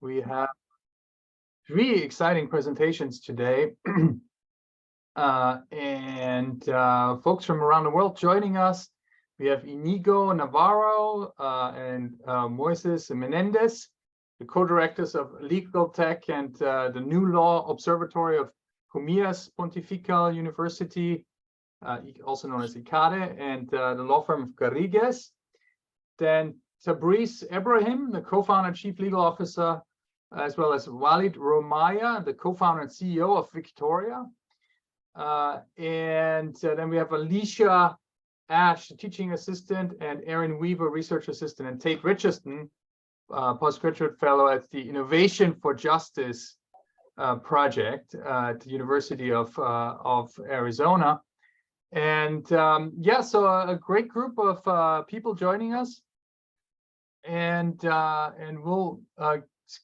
We have three exciting presentations today. Folks from around the world joining us. We have Inigo Navarro and Moises Menendez, the co-directors of Legal Tech and the New Law Observatory of Comillas Pontifical University, also known as ICADE, and the law firm of Garrigues. Then Tabriz Ibrahim, the co-founder and chief legal officer, as well as Walid Romaya, the co-founder and CEO of Victoria. Then we have Alicia Ash, the teaching assistant, and Erin Weaver, research assistant, and Tate Richardson, postgraduate fellow at the Innovation for Justice project at the University of Arizona. And yeah, so a great group of people joining us, and we'll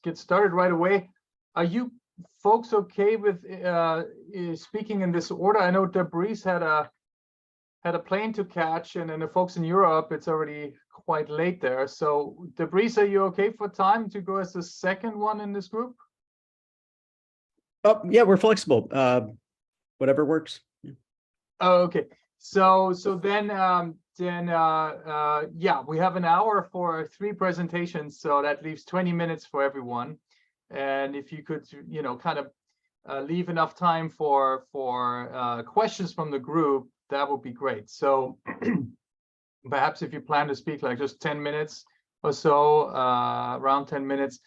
get started right away. Are you folks okay with speaking in this order? I know Tabriz had a plane to catch, and then the folks in Europe, it's already quite late there. So Tabriz, are you okay for time to go as the second one in this group? Oh, yeah, we're flexible. Whatever works. Oh, okay. So then yeah, we have an hour for three presentations, so that leaves 20 minutes for everyone. And if you could, kind of leave enough time for questions from the group, that would be great. So perhaps if you plan to speak like just 10 minutes or so, around 10 minutes,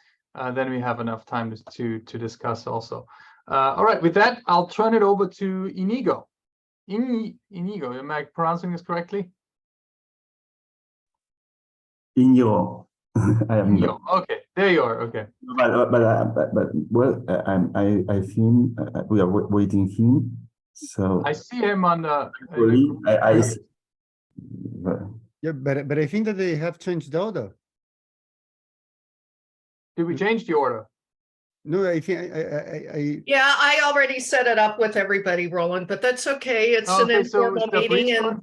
then we have enough time to discuss also. All right, with that, I'll turn it over to Inigo. Inigo, am I pronouncing this correctly? Inigo. I am Inigo. Okay, there you are. Okay. But well, I think we are waiting him. So I see him on the. Yeah, but I think that they have changed the order. Did we change the order? No, I think Yeah, I already set it up with everybody, Roland, but that's okay. It's an informal meeting, and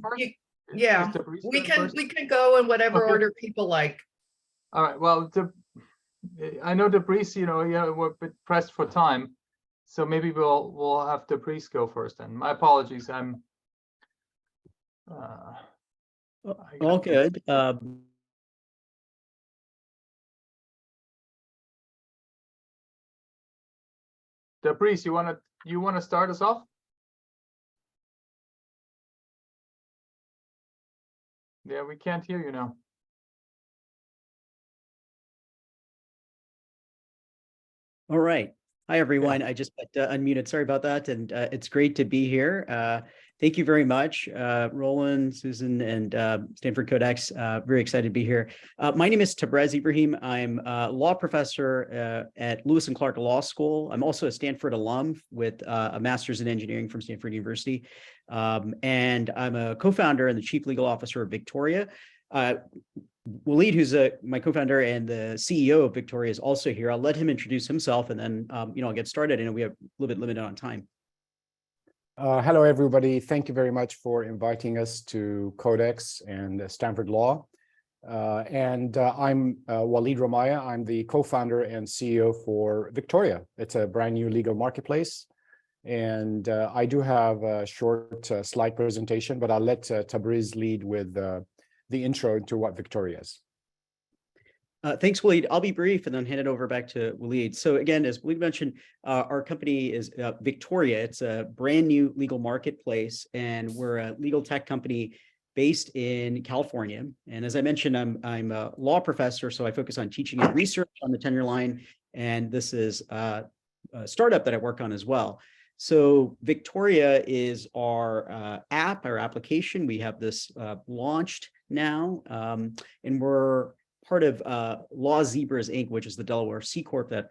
yeah, we can go in whatever order people like. All right. Well, I know Tabriz, we're a bit pressed for time, so maybe we'll have Tabriz go first. Then my apologies. I'm all good. Tabriz, you want to start us off? Yeah, we can't hear you now. All right. Hi, everyone. I just got unmuted. Sorry about that. And it's great to be here. Thank you very much, Roland, Susan, and Stanford CodeX. Very excited to be here. My name is Tabriz Ibrahim. I'm a law professor at Lewis and Clark Law School. I'm also a Stanford alum with a master's in engineering from Stanford University. And I'm a co-founder and the chief legal officer of Victoria. Walid, who's my co-founder and the CEO of Victoria, is also here. I'll let him introduce himself, and then I'll get started. I know we have a little bit limited on time. Hello, everybody. Thank you very much for inviting us to CodeX and Stanford Law. I'm Walid Romaya. I'm the co-founder and CEO for Victoria. It's a brand new legal marketplace. And I do have a short slide presentation, but I'll let Tabriz lead with the intro to what Victoria is. Thanks, Walid. I'll be brief and then hand it over back to Walid. So again, as Walid mentioned, our company is Victoria. It's a brand new legal marketplace, and we're a legal tech company based in California. And as I mentioned, I'm a law professor, so I focus on teaching and research on the tenure line. And this is a startup that I work on as well. So Victoria is our app, our application. We have this launched now, and we're part of Law Zebras Inc., which is the Delaware C Corp that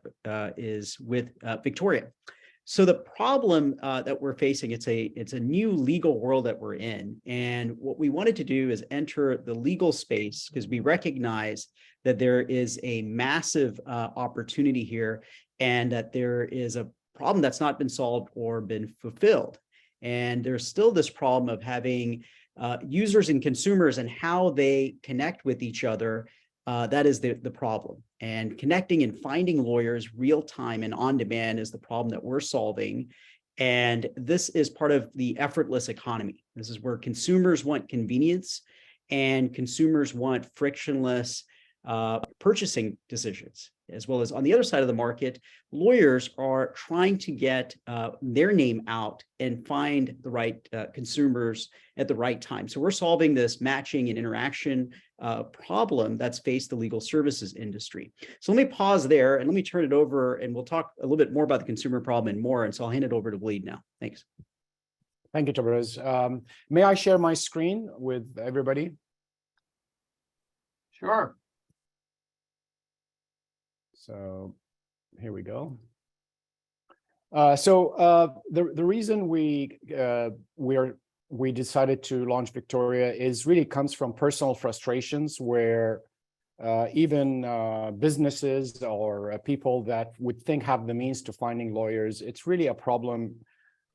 is with Victoria. So the problem that we're facing, it's a new legal world that we're in. And what we wanted to do is enter the legal space because we recognize that there is a massive opportunity here, and that there is a problem that's not been solved or been fulfilled. And there's still this problem of having users and consumers and how they connect with each other. That is the problem. And connecting and finding lawyers real time and on demand is the problem that we're solving. And this is part of the effortless economy. This is where consumers want convenience and consumers want frictionless purchasing decisions, as well as on the other side of the market, lawyers are trying to get their name out and find the right consumers at the right time. So we're solving this matching and interaction problem that's faced the legal services industry. So let me pause there and let me turn it over, and we'll talk a little bit more about the consumer problem and more. And so I'll hand it over to Waleed now. Thanks. Thank you, Tabriz. May I share my screen with everybody? Sure. So here we go. The reason we decided to launch Victoria is really comes from personal frustrations where even businesses or people that would think have the means to finding lawyers, it's really a problem.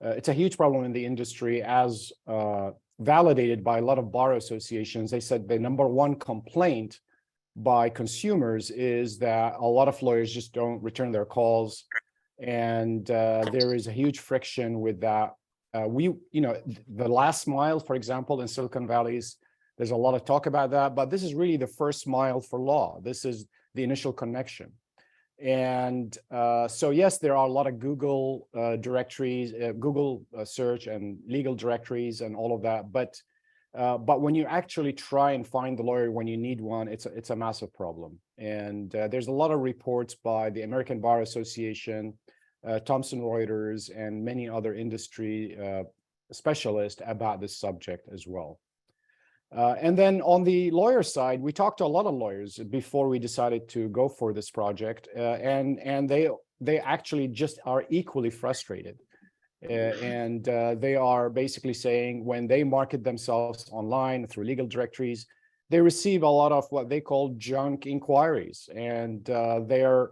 It's a huge problem in the industry, as validated by a lot of bar associations. They said the number one complaint by consumers is that a lot of lawyers just don't return their calls, and there is a huge friction with that. The last mile, for example, in Silicon Valley, there's a lot of talk about that, but this is really the first mile for law. This is the initial connection. And so yes, there are a lot of Google directories, Google search and legal directories and all of that, but when you actually try and find the lawyer when you need one, it's a massive problem. And there's a lot of reports by the American Bar Association, Thomson Reuters, and many other industry specialists about this subject as well. And then on the lawyer side, we talked to a lot of lawyers before we decided to go for this project, and they actually just are equally frustrated. They are basically saying when they market themselves online through legal directories, they receive a lot of what they call junk inquiries, and they're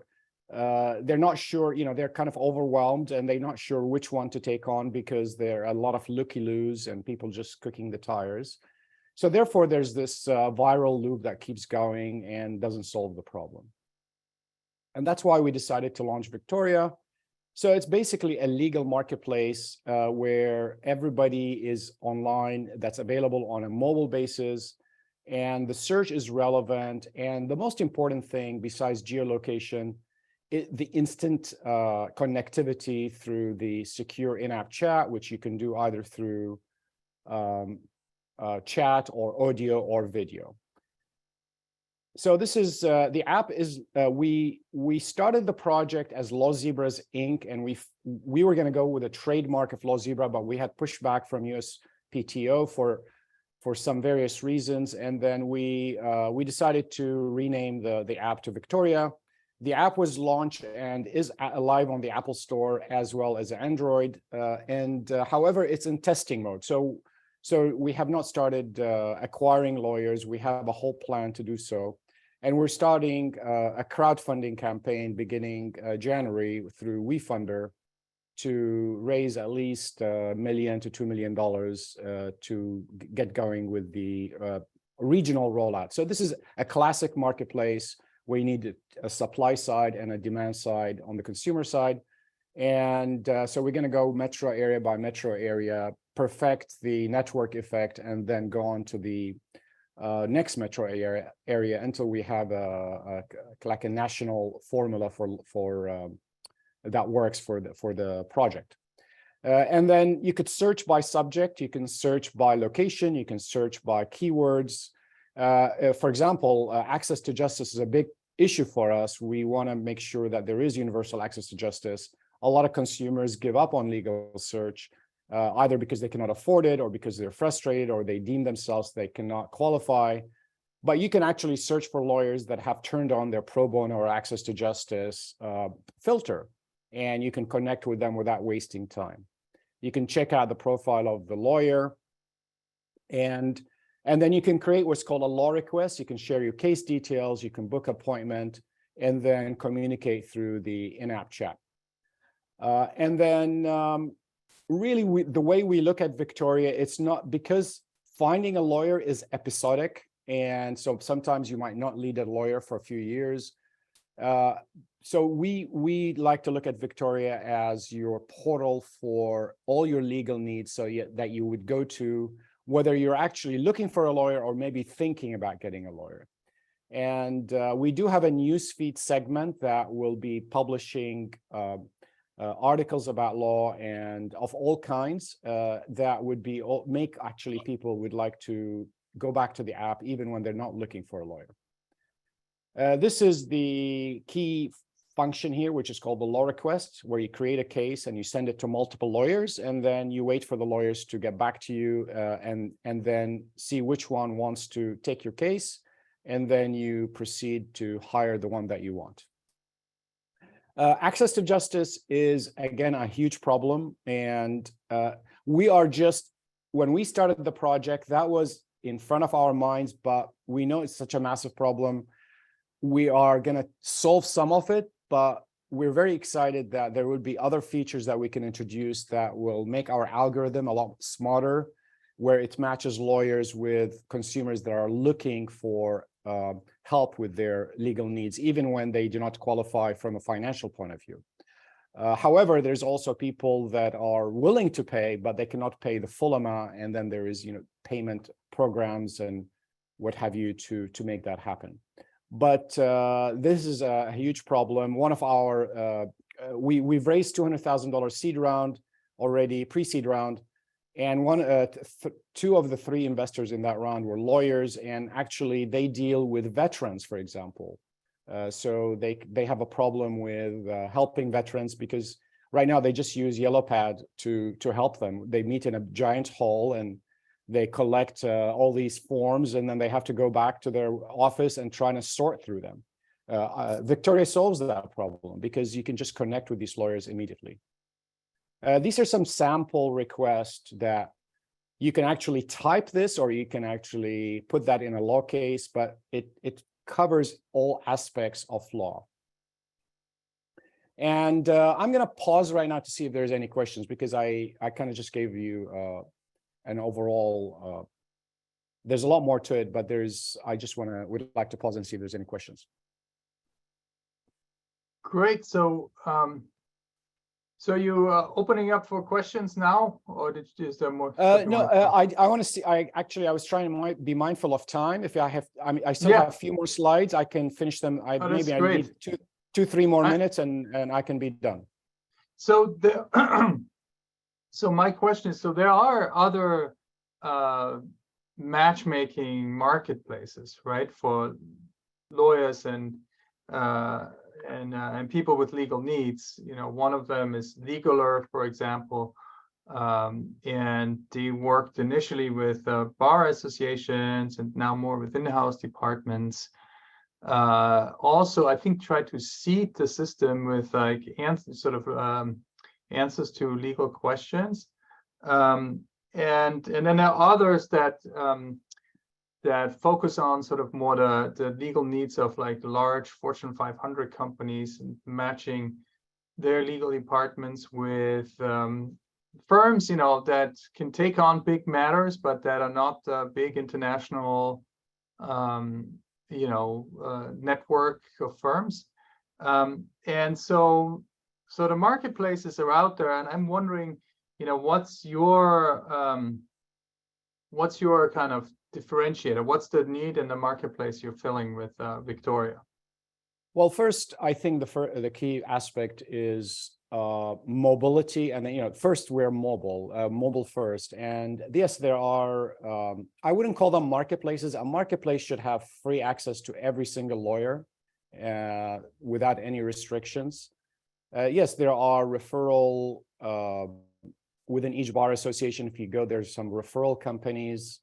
not sure, they're kind of overwhelmed and they're not sure which one to take on because there are a lot of looky-loos and people just cooking the tires. So therefore, there's this viral loop that keeps going and doesn't solve the problem. And that's why we decided to launch Victoria. So it's basically a legal marketplace where everybody is online, that's available on a mobile basis, and the search is relevant. And the most important thing besides geolocation, the instant connectivity through the secure in-app chat, which you can do either through chat or audio or video. So this is the app is we started the project as Law Zebras Inc. and we were going to go with a trademark of Law Zebra, but we had pushback from USPTO for some various reasons, and then we decided to rename the app to Victoria. The app was launched and is live on the Apple Store as well as Android, however, it's in testing mode. So we have not started acquiring lawyers. We have a whole plan to do so. And we're starting a crowdfunding campaign beginning January through WeFunder to raise at least $1 million to $2 million to get going with the regional rollout. So this is a classic marketplace where you need a supply side and a demand side on the consumer side. And so we're going to go metro area by metro area, perfect the network effect, and then go on to the next metro area until we have like a national formula for that works for the project. And then you could search by subject, you can search by location, you can search by keywords. For example, access to justice is a big issue for us. We want to make sure that there is universal access to justice. A lot of consumers give up on legal search, either because they cannot afford it or because they're frustrated or they deem themselves they cannot qualify. But you can actually search for lawyers that have turned on their pro bono or access to justice filter, and you can connect with them without wasting time. You can check out the profile of the lawyer, and then you can create what's called a law request. You can share your case details, you can book appointment, and then communicate through the in-app chat. And then really, the way we look at Victoria, it's not because finding a lawyer is episodic. And so sometimes you might not need a lawyer for a few years. So we like to look at Victoria as your portal for all your legal needs, so that you would go to, whether you're actually looking for a lawyer or maybe thinking about getting a lawyer. And we do have a newsfeed segment that will be publishing articles about law and of all kinds that would be make actually people would like to go back to the app even when they're not looking for a lawyer. This is the key function here, which is called the law request, where you create a case and you send it to multiple lawyers, and then you wait for the lawyers to get back to you and then see which one wants to take your case, and then you proceed to hire the one that you want. Access to justice is, again, a huge problem. And we are just, when we started the project, that was in front of our minds, but we know it's such a massive problem. We are going to solve some of it, but we're very excited that there will be other features that we can introduce that will make our algorithm a lot smarter, where it matches lawyers with consumers that are looking for help with their legal needs, even when they do not qualify from a financial point of view. However, there's also people that are willing to pay, but they cannot pay the full amount. And then there is, payment programs and what have you to make that happen. But this is a huge problem. One of our, we've raised $200,000 seed round already, pre-seed round. And two of the three investors in that round were lawyers, and actually they deal with veterans, for example. So they have a problem with helping veterans, because right now they just use YellowPad to help them. They meet in a giant hall and they collect all these forms, and then they have to go back to their office and try to sort through them. Victoria solves that problem because you can just connect with these lawyers immediately. These are some sample requests that you can actually type this, or you can actually put that in a law case, but it covers all aspects of law. And I'm going to pause right now to see if there's any questions, because I kind of just gave you an overall, there's a lot more to it, but I just would like to pause and see if there's any questions. Great. So, so you opening up for questions now, or is there more? No, I want to see. I was trying to be mindful of time. If I still have a few more slides. I can finish them. Maybe I need 2-3 more minutes, and I can be done. So so my question is: so there are other matchmaking marketplaces, right, for lawyers and people with legal needs. One of them is Legaler, for example, and they worked initially with bar associations and now more with in-house departments. Also, I think tried to seed the system with like answers to legal questions, and then there are others that focus on sort of more the legal needs of like large Fortune 500 companies, and matching their legal departments with firms, that can take on big matters, but that are not big international, network of firms. And so the marketplaces are out there, and I'm wondering, what's your kind of differentiator? What's the need in the marketplace you're filling with Victoria? Well, first, I think the key aspect is mobility, and first we're mobile first. And yes, there are. I wouldn't call them marketplaces. A marketplace should have free access to every single lawyer without any restrictions. Yes, there are referral within each bar association. If you go, there's some referral companies.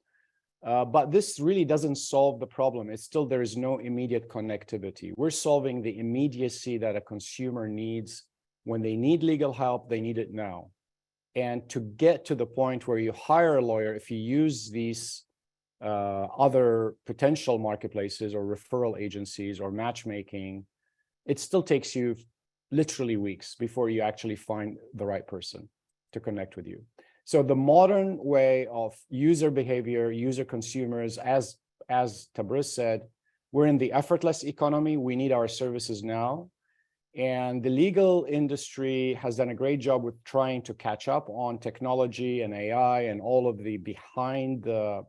But this really doesn't solve the problem. There is no immediate connectivity. We're solving the immediacy that a consumer needs. When they need legal help, they need it now. And to get to the point where you hire a lawyer, if you use these other potential marketplaces or referral agencies or matchmaking, it still takes you literally weeks before you actually find the right person to connect with you. So the modern way of user behavior, user consumers, as Tabriz said, We're in the effortless economy. We need our services now. And the legal industry has done a great job with trying to catch up on technology and AI and all of the behind the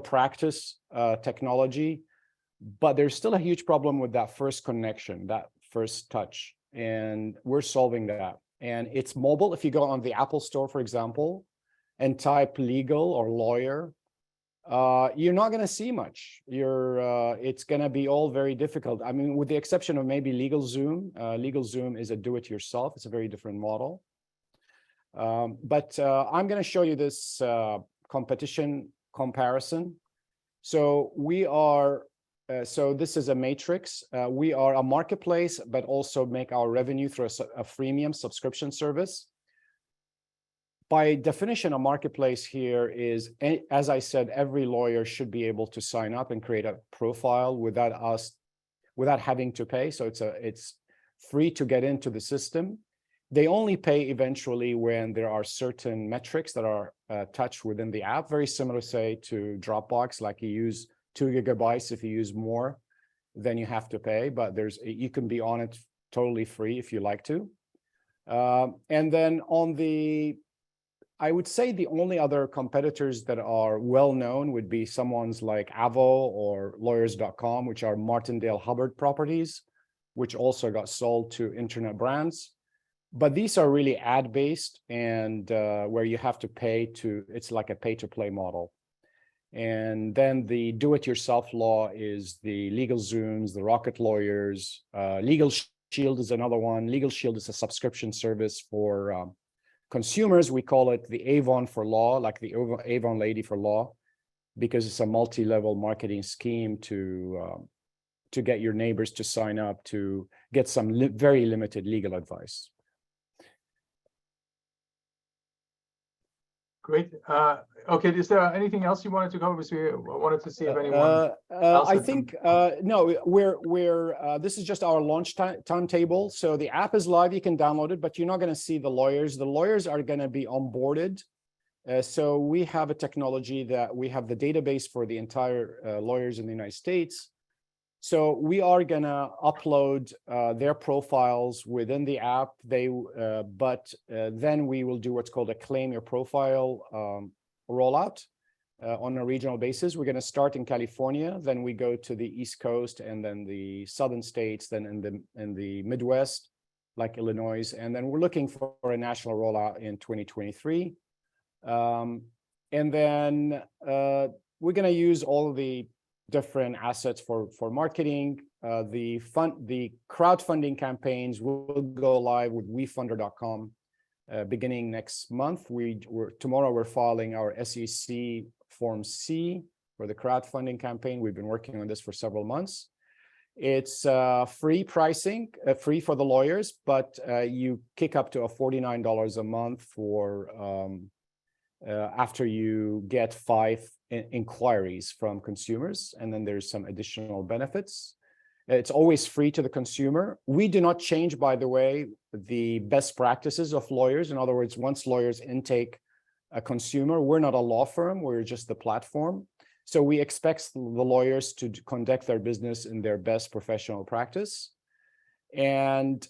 practice technology. But there's still a huge problem with that first connection, that first touch. And we're solving that. And it's mobile. If you go on the Apple Store, for example, and type legal or lawyer, you're not going to see much. It's going to be all very difficult. I mean, with the exception of maybe LegalZoom. LegalZoom is a do-it-yourself. It's a very different model. But I'm going to show you this competition comparison. So we are, so this is a matrix. We are a marketplace, but also make our revenue through a freemium subscription service. By definition, a marketplace here is, as I said, every lawyer should be able to sign up and create a profile without having to pay. So it's free to get into the system. They only pay eventually when there are certain metrics that are touched within the app, very similar, say, to Dropbox, like you use 2 gigabytes. If you use more, then you have to pay, but you can be on it totally free if you like to. And then I would say the only other competitors that are well-known would be someone's like Avo or lawyers.com, which are Martindale Hubbard properties, which also got sold to internet brands. But these are really ad-based and where you have to pay it's like a pay-to-play model. And then the do-it-yourself law is the LegalZooms, the Rocket Lawyers. Legal Shield is another one. Legal Shield is a subscription service for consumers. We call it the Avon for law, like the Avon lady for law, because it's a multi-level marketing scheme to get your neighbors to sign up to get some very limited legal advice. Great. Okay, is there anything else you wanted to cover? Because we wanted to see if anyone else I had think some... no, this is just our launch timetable. So the app is live, you can download it, but you're not going to see the lawyers. The lawyers are going to be onboarded. So we have a technology that we have the database for the entire lawyers in the United States. So we are going to upload their profiles within the app. But then we will do what's called a claim your profile rollout on a regional basis. We're going to start in California, then we go to the East Coast, and then the southern states, then in the Midwest, like Illinois, and then we're looking for a national rollout in 2023. And then we're going to use all of the different assets for marketing. The crowdfunding campaigns will go live with wefunder.com beginning next month. Tomorrow we're filing our SEC Form C for the crowdfunding campaign. We've been working on this for several months. It's free pricing, free for the lawyers, but you kick up to $49 a month for after you get 5 inquiries from consumers, and then there's some additional benefits. It's always free to the consumer. We do not change, by the way, the best practices of lawyers. In other words, once lawyers intake a consumer, we're not a law firm, we're just the platform. So we expect the lawyers to conduct their business in their best professional practice. And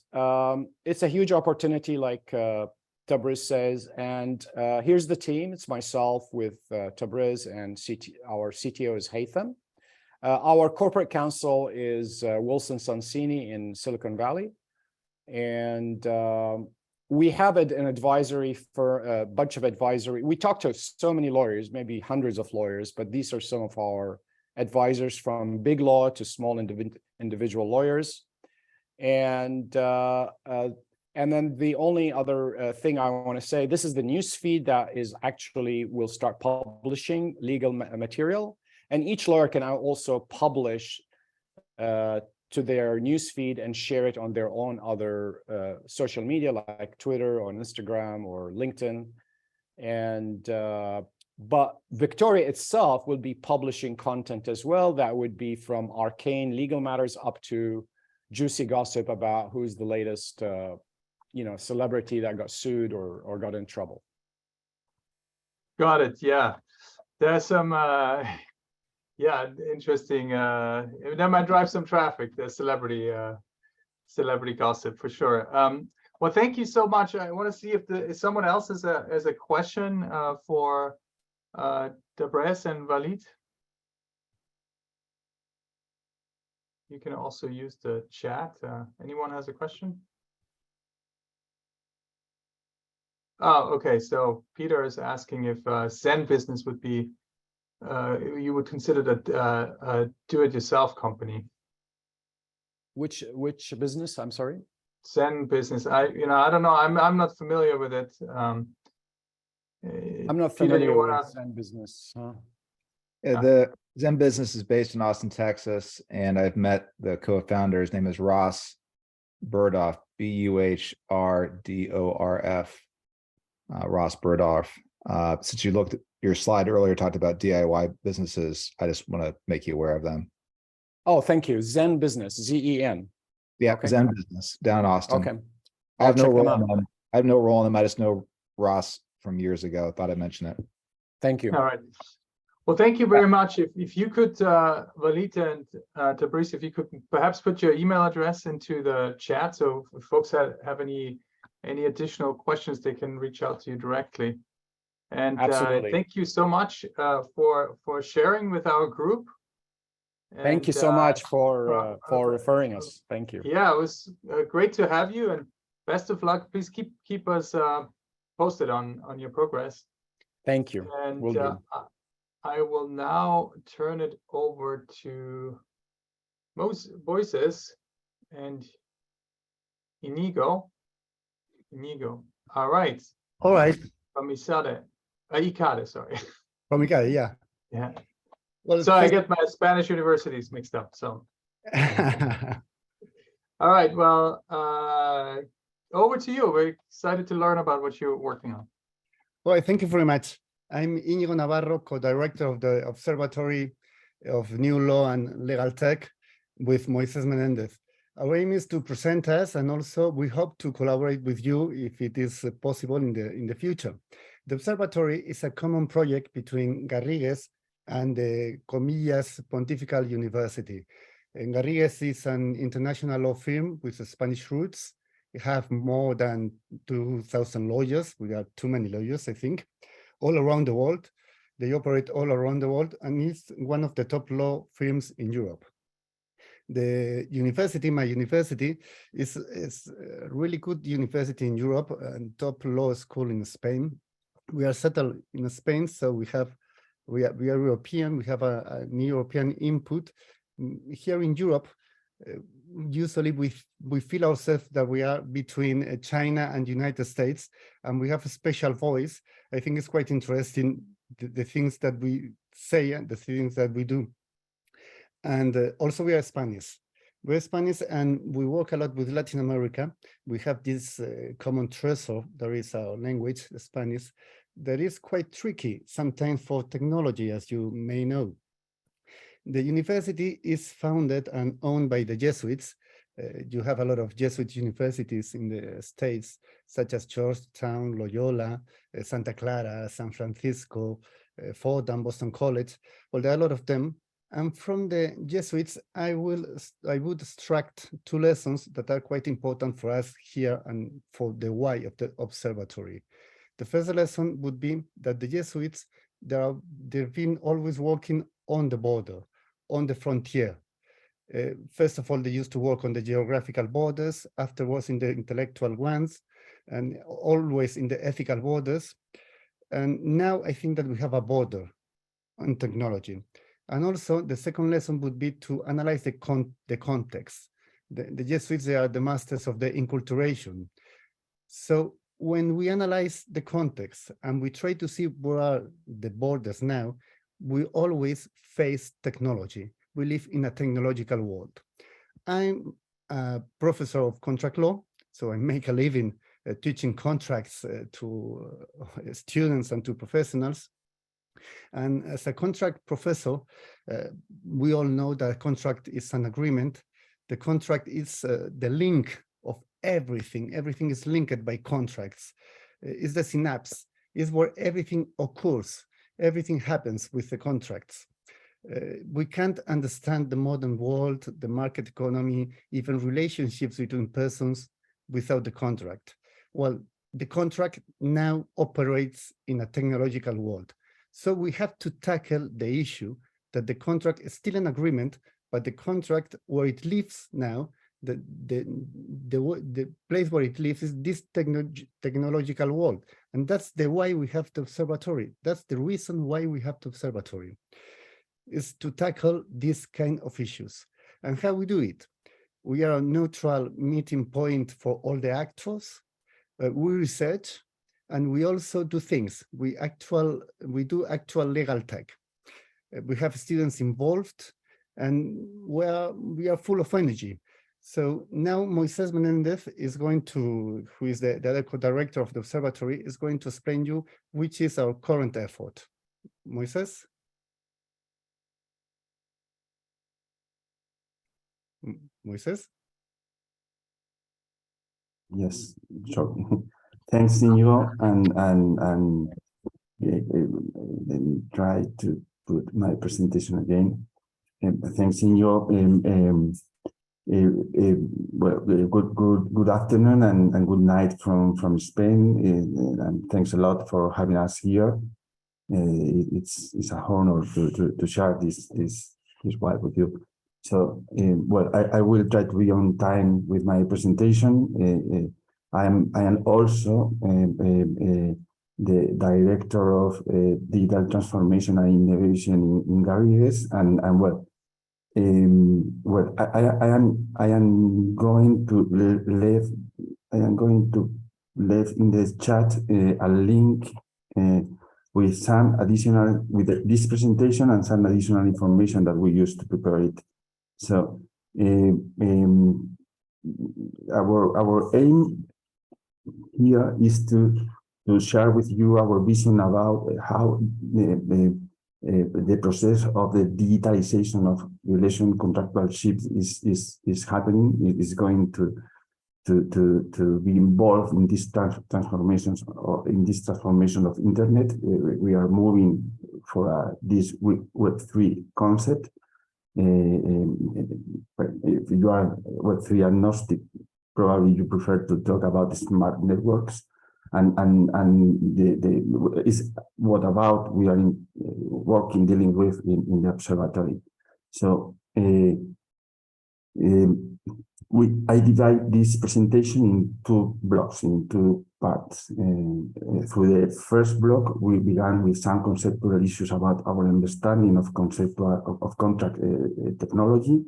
it's a huge opportunity, like Tabriz says, and here's the team. It's myself with Tabriz, and our CTO is Haytham. Our corporate counsel is Wilson Sonsini in Silicon Valley. And we have an advisory for a bunch of advisory. We talk to so many lawyers, maybe hundreds of lawyers, but these are some of our advisors from big law to small individual lawyers. And then the only other thing I want to say, this is the news feed that is actually will start publishing legal material, and each lawyer can also publish to their news feed and share it on their own other social media like Twitter or Instagram or LinkedIn. And but Victoria itself will be publishing content as well. That would be from arcane legal matters up to juicy gossip about who's the latest celebrity that got sued or got in trouble. Got it. Yeah, there's some Yeah, interesting. That might drive some traffic, the celebrity gossip for sure. Well, thank you so much. I want to see if someone else has a question for Debres and Walid. You can also use the chat. Anyone has a question? Oh, okay. So Peter is asking if Zen Business would be, you would consider that a do-it-yourself company. Which business? I'm sorry. Zen Business. I don't know. I'm not familiar with it. I'm not Peter, familiar you wanna... with Zen Business. Huh? Yeah, the Zen Business is based in Austin, Texas, and I've met the co-founder. His name is Ross Burdoff, Buhrdorf, Ross Burdoff. Since you looked at your slide earlier, talked about DIY businesses, I just want to make you aware of them. Oh, thank you. Zen Business, Z-E-N. Yeah, Okay. Zen Business down in Austin. Okay. I have no check them role out. in them. I have no role in them. I just know Ross from years ago. Thought I'd mention it. Thank you. All right. Well, thank you very much. If you could, Walid and Tabriz, if you could perhaps put your email address into the chat, so if folks have any additional questions, they can reach out to you directly. And thank you so much for sharing with our group. Thank you so much for referring us. Thank you. Yeah, it was great to have you, and best of luck. Please keep us posted on your progress. Thank you. And Will do. I will now turn it over to Moises and Inigo. All right. All right. From Icade, sorry. From Icade, yeah. Yeah. Well, so I get my Spanish universities mixed up. So. All right. Well, over to you. We're excited to learn about what you're working on. Well, thank you very much. I'm Íñigo Navarro, co-director of the Observatory of New Law and Legal Tech with Moises Menendez. Our aim is to present us, and also we hope to collaborate with you if it is possible in the future. The observatory is a common project between Garrigues and the Comillas Pontifical University. And Garrigues is an international law firm with Spanish roots. We have more than 2,000 lawyers. We have too many lawyers, I think, all around the world. They operate all around the world, and it's one of the top law firms in Europe. The university, my university, is a really good university in Europe and top law school in Spain. We are settled in Spain, so we are European. We have an European input. Here in Europe, usually we feel ourselves that we are between China and United States, and we have a special voice. I think it's quite interesting, the things that we say and the things that we do. And also we are Spanish. We're Spanish, and we work a lot with Latin America. We have this common treasure, there is our language, Spanish, that is quite tricky sometimes for technology, as you may know. The university is founded and owned by the Jesuits. You have a lot of Jesuit universities in the States, such as Georgetown, Loyola, Santa Clara, San Francisco, Fordham, Boston College. Well, there are a lot of them. And from the Jesuits, I would extract two lessons that are quite important for us here and for the why of the observatory. The first lesson would be that the Jesuits, they've been always working on the border, on the frontier. First of all, they used to work on the geographical borders, afterwards in the intellectual ones, and always in the ethical borders. And now I think that we have a border on technology. And also the second lesson would be to analyze the context. The Jesuits, they are the masters of the enculturation. So when we analyze the context and we try to see where are the borders now, we always face technology. We live in a technological world. I'm a professor of contract law, so I make a living teaching contracts to students and to professionals. And as a contract professor, we all know that a contract is an agreement. The contract is the link of everything. Everything is linked by contracts. It's the synapse. It's where everything occurs. Everything happens with the contracts. We can't understand the modern world, the market economy, even relationships between persons without the contract. Well, the contract now operates in a technological world. So we have to tackle the issue that the contract is still an agreement, but the contract where it lives now, the place where it lives is this technological world. And that's the why we have the observatory. That's the reason why we have the observatory, is to tackle this kind of issues. And how we do it? We are a neutral meeting point for all the actors. We research, and we also do things. We do actual legal tech. We have students involved, and we are full of energy. So now Moises Menendez is going to, who is the director of the observatory, is going to explain you which is our current effort. Moises? Moises? Yes, sure. Thanks, Inigo, and let me try to put my presentation again. Thanks, Inigo. Well, good afternoon and good night from Spain, and thanks a lot for having us here. It's an honor to share this while with you. So, well, I will try to be on time with my presentation. I am also the director of digital transformation and innovation in Garrigues, and well, I am going to leave in the chat a link with some additional, with this presentation and some additional information that we used to prepare it. So our aim here is to share with you our vision about how the process of the digitalization of relation contractualship is happening. It is going to be involved in these transformations, or in this transformation of internet. We are moving for this Web3 concept. If you are Web3 agnostic, probably you prefer to talk about smart networks, and is what about we are dealing with in the observatory. So I divide this presentation in two blocks, in two parts. Through the first block, we began with some conceptual issues about our understanding of contract technology.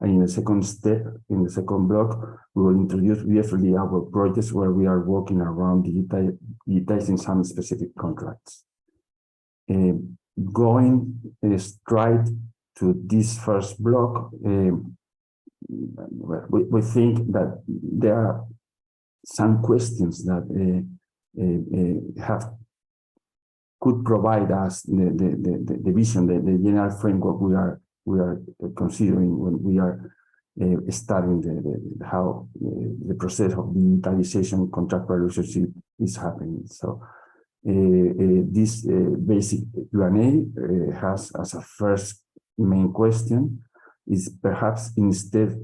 And in the second step, in the second block, we will introduce briefly our projects where we are working around digitizing some specific contracts. Going straight to this first block, we think that there are some questions that could provide us the vision, the general framework we are considering when we are studying how the process of digitalization contractual relationship is happening. So this basic Q&A has as a first main question is perhaps instead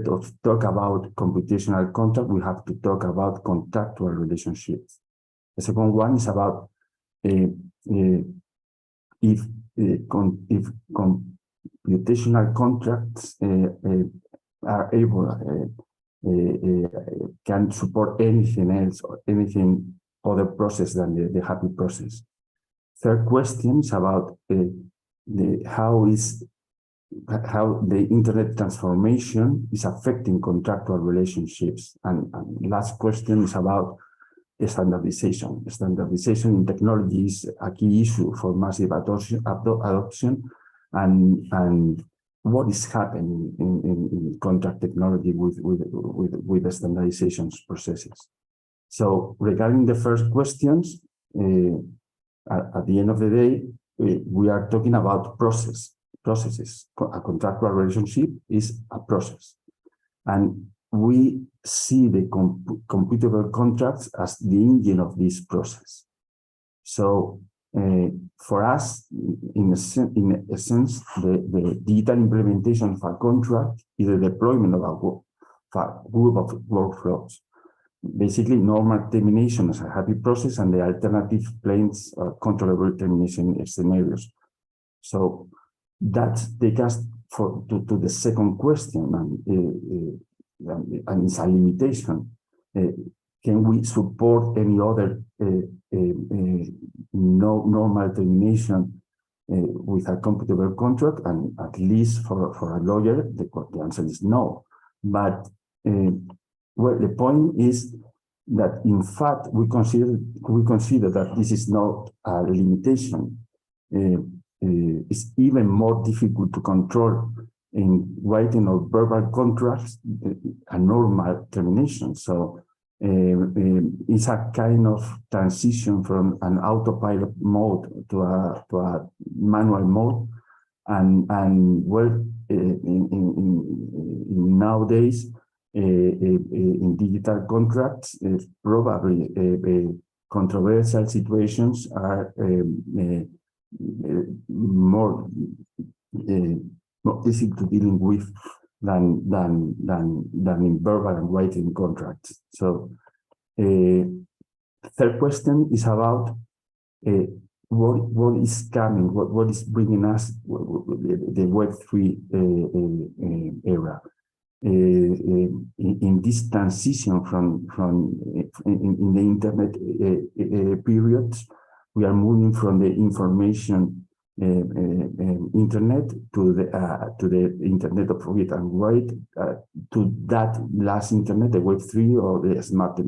of talk about computational contract, we have to talk about contractual relationships. The second one is about if computational contracts are able can support anything else or anything other process than the happy process. Third question is about how the internet transformation is affecting contractual relationships. And last question is about standardization. Standardization in technology is a key issue for massive adoption, and what is happening in contract technology with the standardization processes. So regarding the first questions, at the end of the day, we are talking about processes. A contractual relationship is a process, and we see the computable contracts as the engine of this process. So for us, in a sense, the digital implementation of a contract is the deployment of a group of workflows. Basically, normal termination is a happy process, and the alternative planes are controllable termination scenarios. So that takes us to the second question, and it's a limitation. Can we support any other normal termination with a computable contract? And at least for a lawyer, the answer is no. But well, the point is that in fact we consider that this is not a limitation. It's even more difficult to control in writing or verbal contracts a normal termination. So it's a kind of transition from an autopilot mode to a manual mode, and well, in nowadays in digital contracts, probably controversial situations are more easy to dealing with than in verbal and writing contracts. So, third question is about what is coming, what is bringing us the Web3 era. In this transition from in the internet periods, we are moving from the information internet to the internet of read and write, to that last internet, the Web3 or the smart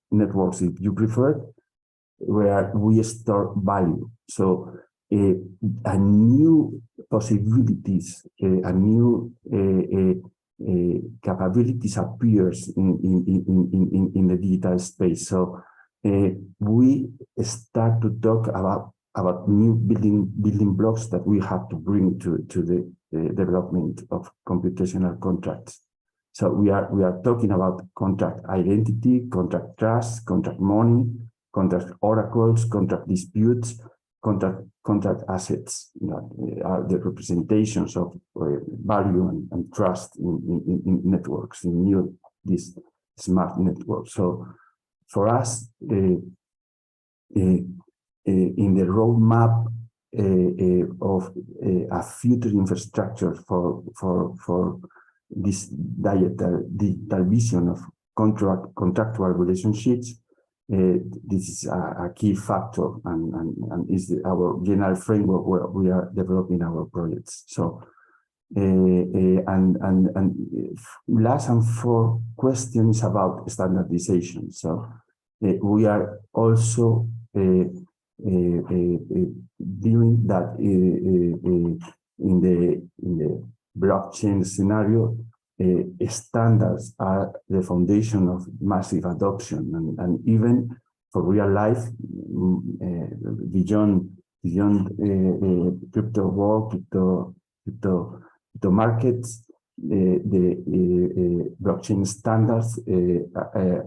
networks, if you prefer, where we store value. So a new possibilities, a new capabilities appears in the digital space. So we start to talk about new building blocks that we have to bring to the development of computational contracts. So we are talking about contract identity, contract trust, contract money, contract oracles, contract disputes, contract assets, are the representations of value and trust in networks, in these smart networks. So for us, in the roadmap of a future infrastructure for this digital vision of contractual relationships, this is a key factor and is our general framework where we are developing our projects. So and last and fourth question is about standardization. So we are also doing that in the blockchain scenario. Standards are the foundation of massive adoption, and even for real life, beyond crypto world, crypto markets, the blockchain standards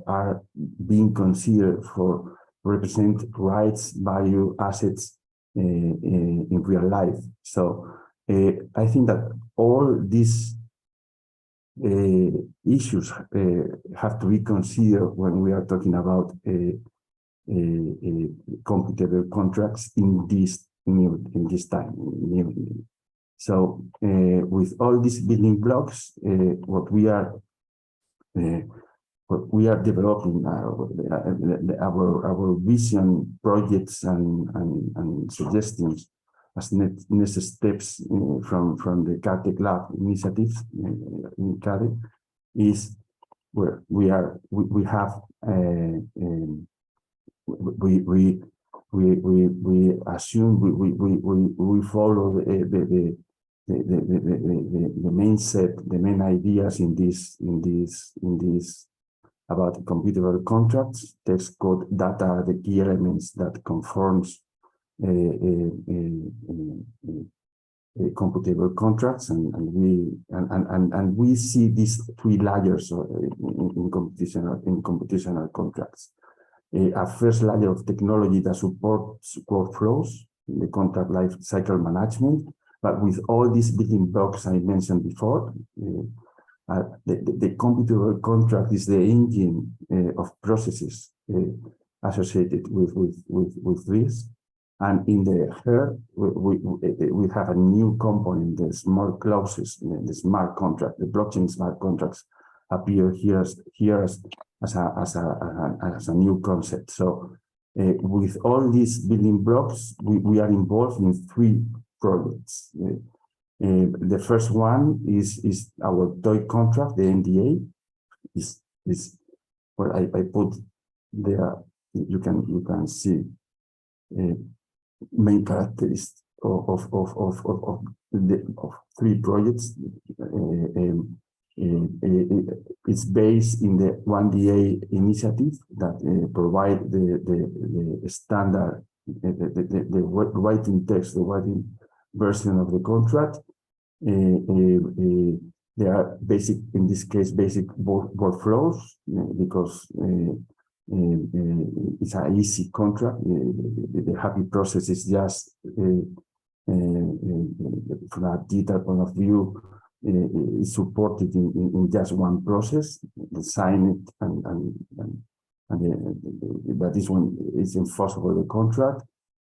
are being considered for represent rights, value, assets in real life. So I think that all these issues have to be considered when we are talking about computable contracts in this time. So with all these building blocks, what we are developing, our vision, projects, and suggestions as next steps from the CARTEC Lab initiatives in CARTEC is where we assume we follow the main set, the main ideas in this about computable contracts. Text, code, data are the key elements that conforms computable contracts, and we see these three layers in computational contracts. a first layer of technology that supports workflows, the contract life cycle management, but with all these building blocks I mentioned before. The computable contract is the engine of processes associated with this. And in the heart, we have a new component, the smart clauses, the smart contract, the blockchain smart contracts appear here as a new concept. So with all these building blocks, we are involved in 3 projects. The first one is our toy contract, the NDA. Is where I put there. You can see main characteristics of 3 projects. It's based in the 1DA initiative that provide the standard, the writing text, the writing version of the contract. There are basic, in this case, basic workflows because it's an easy contract. The happy process is just from a data point of view, is supported in just one process, sign it, but this one is enforceable the contract.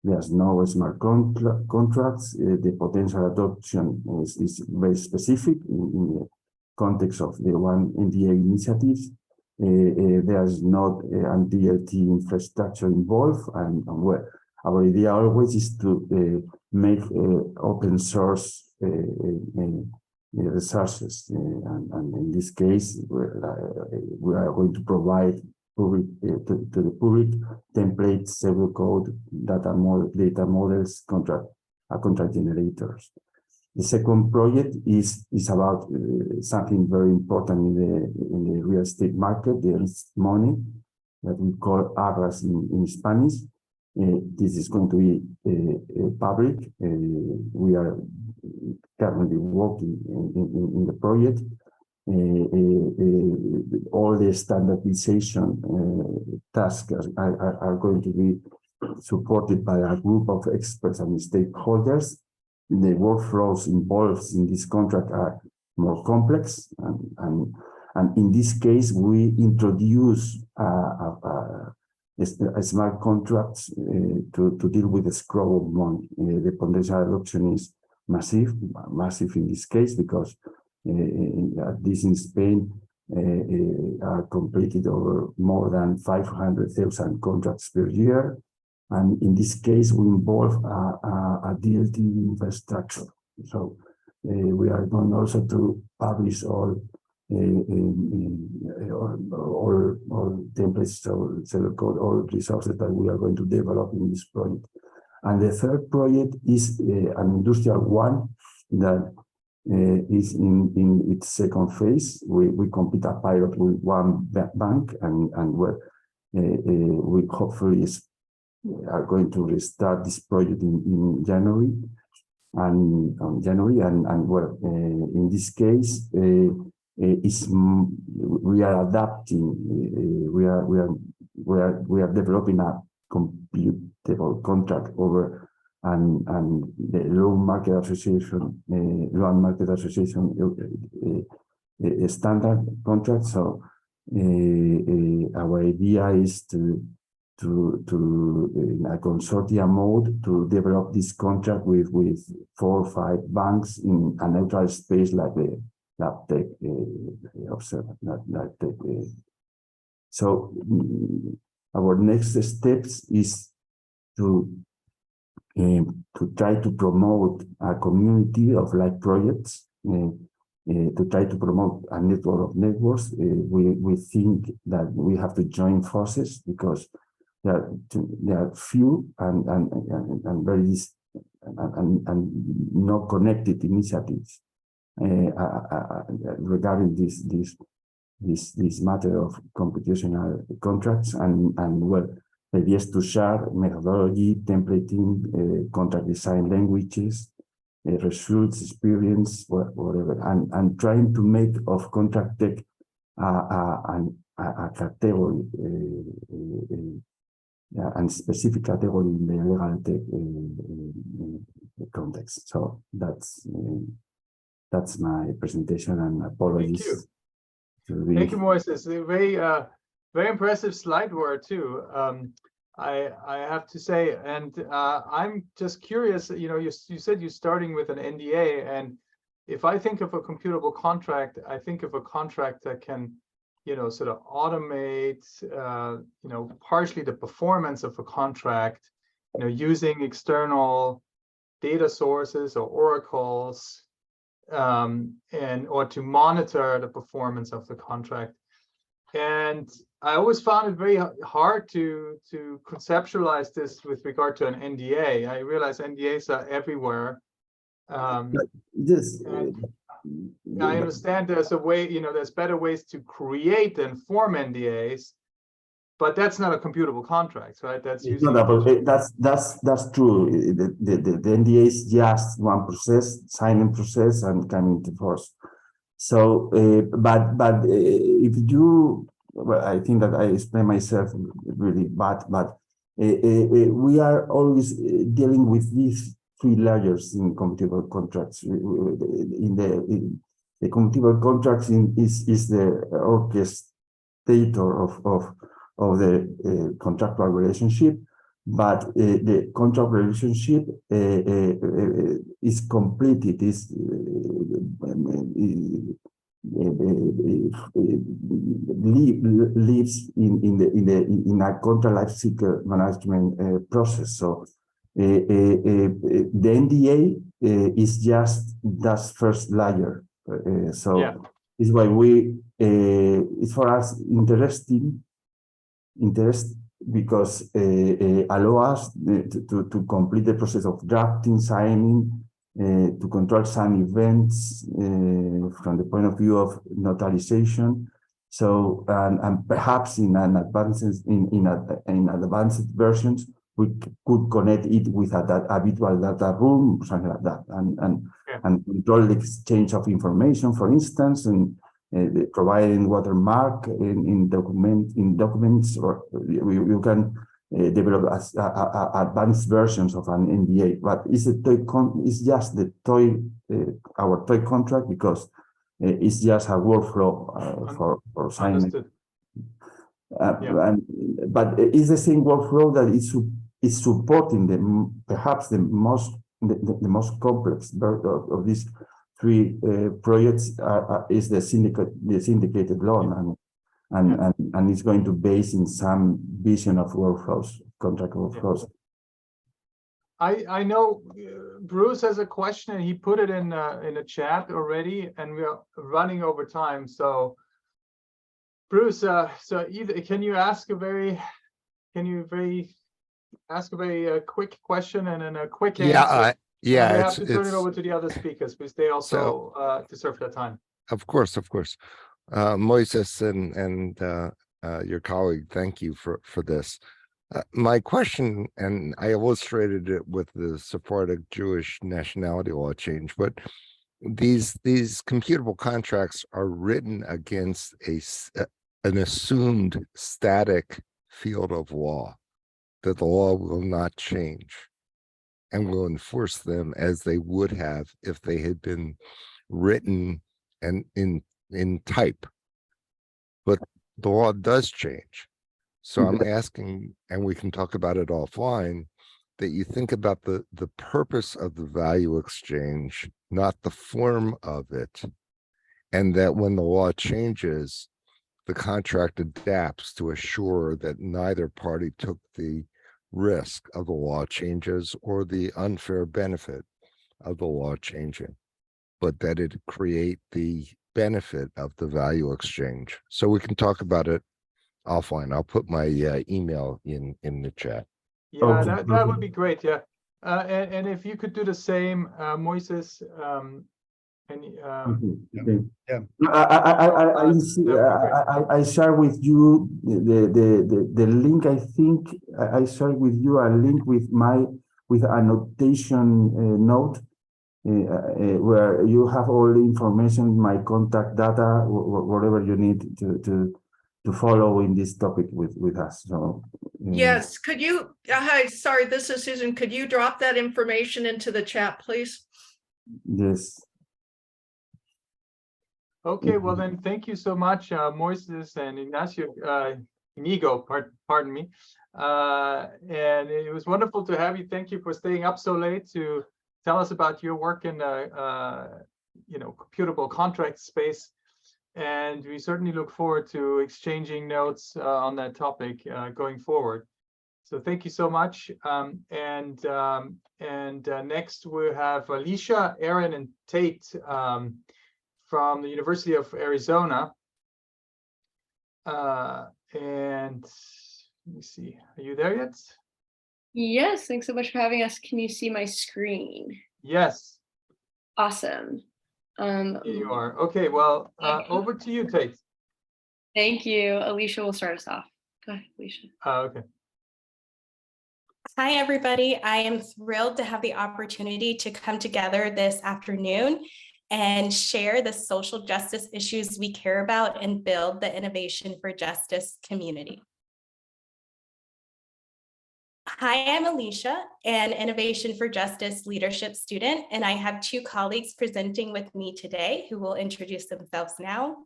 There's no smart contracts. The potential adoption is very specific in the context of the one NDA initiatives. There's not an DLT infrastructure involved, and our idea always is to make open source resources, and in this case, we are going to provide public, to the public templates, several code, data models, contract generators. The second project is about something very important in the real estate market, the money that we call arras in Spanish. This is going to be public. We are currently working in the project. All the standardization tasks are going to be supported by a group of experts and stakeholders. The workflows involved in this contract are more complex, and in this case, we introduce a smart contracts to deal with the scroll of money. The potential adoption is massive in this case, because this in Spain are completed over more than 500,000 contracts per year. And in this case, we involve a DLT infrastructure. So we are going also to publish all templates, so code, all resources that we are going to develop in this project. And the third project is an industrial one that is in its second phase. We complete a pilot with one bank, and where we hopefully are going to restart this project in January, and where in this case we are adapting. We are developing a computable contract over and the Loan Market Association standard contract. So our idea is to in a consortium mode to develop this contract with 4 or 5 banks in a neutral space like the LabTech So our next steps is to try to promote a community of like projects, to try to promote a network of networks. We think that we have to join forces because there are few and very and not connected initiatives regarding this matter of computational contracts, and well, the idea is to share methodology, templating, contract design languages, results, experience, whatever, and trying to make of contract tech a category and specific category in the legal tech context. So that's my presentation, and apologies. Thank you, Moises. A very impressive slide were too. I have to say, and I'm just curious. You know, you said you're starting with an NDA, and if I think of a computable contract, I think of a contract that can, you know, sort of automate, you know, partially the performance of a contract, you know, using external data sources or oracles, or to monitor the performance of the contract. And I always found it very hard to conceptualize this with regard to an NDA. I realize NDAs are everywhere. Yes. I understand there's a way, you know, there's better ways to create and form NDAs, but that's not a computable contract, right? That's using that's true. The NDA is just one process, signing process, and coming into force. So, but if you, well, I think that I explain myself really bad, but we are always dealing with these three layers in computable contracts. The computable contracts is the orchestrator of the contractual relationship, but the contract relationship is completed, lives in a contract life cycle management process. So the NDA is just that first layer. It's why it's for us interesting because allow us to complete the process of drafting, signing, to control some events from the point of view of notarization. So and perhaps in an advanced advanced versions, we could connect it with a virtual data room, something like that, and control the exchange of information, for instance, and providing watermark in documents, or you can develop advanced versions of an NDA. But it's just the our toy contract, because it's just a workflow for signing. But it's the same workflow that is supporting perhaps the most complex of these three projects is the syndicated loan, and it's going to base in some vision of workflows, contract workflows. I know Bruce has a question, and he put it in a chat already, and we are running over time. So Bruce, so either can you ask a very quick question and then a quick answer? We have to turn it over to the other speakers because they also deserve their time. Of course. Moises and your colleague, thank you for this. My question, and I illustrated it with the Sephardic Jewish nationality law change, but these computable contracts are written against an assumed static field of law, that the law will not change and will enforce them as they would have if they had been written and in type. But the law does change. So I'm asking, and we can talk about it offline, that you think about the purpose of the value exchange, not the form of it, and that when the law changes, the contract adapts to assure that neither party took the risk of the law changes or the unfair benefit of the law changing, but that it create the benefit of the value exchange. So we can talk about it offline. I'll put my email in the chat. Yeah, that would be great. Yeah, and if you could do the same, Moises. I share with you the link. I think I share with you a link with annotation note where you have all the information, my contact data, whatever you need follow in this topic with us. So yes, could you, hi, sorry, this is Susan. Could you drop that information into the chat, please? yes. Okay, well then, thank you so much, Moises and Ignacio, Inigo, pardon me. And it was wonderful to have you. Thank you for staying up so late to tell us about your work in computable contract space. And we certainly look forward to exchanging notes on that topic going forward. So thank you so much. Next we have Alicia, Aaron, and Tate from the University of Arizona. And let me see, are you there yet? Yes, thanks so much for having us. Can you see my screen? Yes. Awesome. Here you are. Okay, well, over to you, Tate. Thank you. Alicia will start us off. Go ahead, Alicia. Okay. Hi, everybody. I am thrilled to have the opportunity to come together this afternoon and share the social justice issues we care about and build the innovation for justice community. Hi, I'm Alicia, an Innovation for Justice leadership student, and I have two colleagues presenting with me today who will introduce themselves now.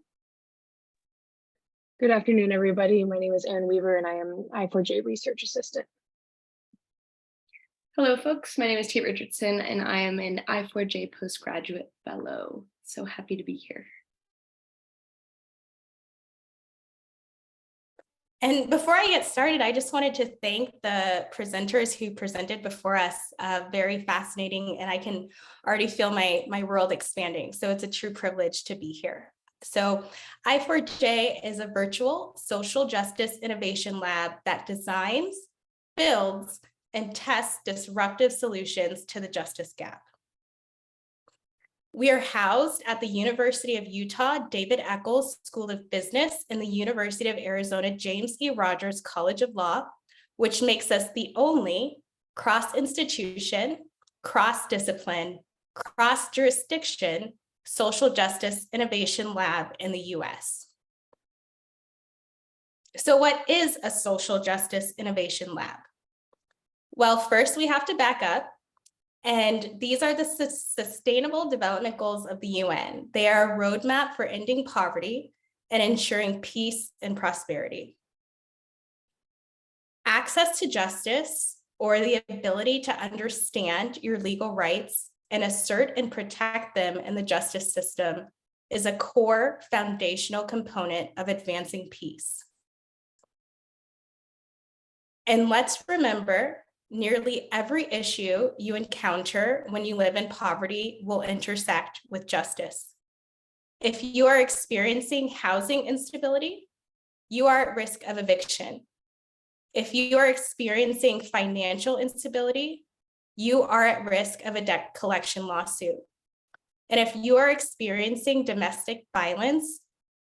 Good afternoon, everybody. My name is Erin Weaver, and I am I4J Research Assistant. Hello, folks. My name is Tate Richardson, and I am an I4J Postgraduate Fellow. So happy to be here. And before I get started, I just wanted to thank the presenters who presented before us. Very fascinating, and I can already feel my world expanding. So it's a true privilege to be here. So I4J is a virtual social justice innovation lab that designs, builds, and tests disruptive solutions to the justice gap. We are housed at the University of Utah David Eccles School of Business and the University of Arizona James E. Rogers College of Law, which makes us the only cross-institution, cross-discipline, cross-jurisdiction social justice innovation lab in the US. So what is a social justice innovation lab? Well, first we have to back up. And these are the Sustainable Development Goals of the UN. They are a roadmap for ending poverty and ensuring peace and prosperity. Access to justice, or the ability to understand your legal rights and assert and protect them in the justice system, is a core foundational component of advancing peace. And let's remember, nearly every issue you encounter when you live in poverty will intersect with justice. If you are experiencing housing instability, you are at risk of eviction. If you are experiencing financial instability, you are at risk of a debt collection lawsuit. And if you are experiencing domestic violence,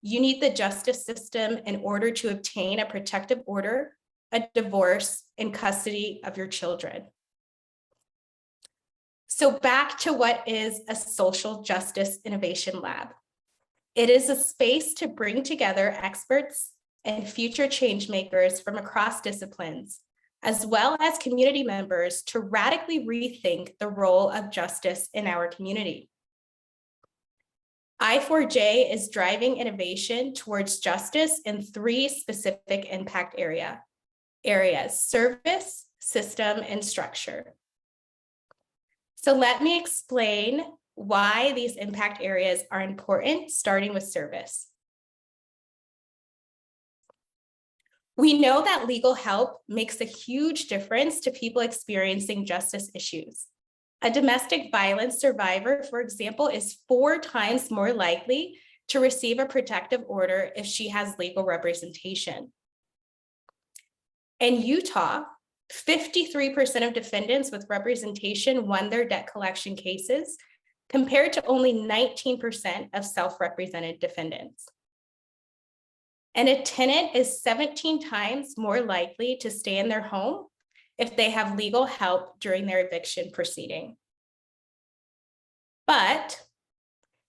you need the justice system in order to obtain a protective order, a divorce, and custody of your children. So back to what is a social justice innovation lab. It is a space to bring together experts and future change makers from across disciplines, as well as community members, to radically rethink the role of justice in our community. I4J is driving innovation towards justice in three specific impact areas: service, system, and structure. So let me explain why these impact areas are important, starting with service. We know that legal help makes a huge difference to people experiencing justice issues. A domestic violence survivor, for example, is 4 times more likely to receive a protective order if she has legal representation. In Utah, 53% of defendants with representation won their debt collection cases, compared to only 19% of self-represented defendants. And a tenant is 17 times more likely to stay in their home if they have legal help during their eviction proceeding. But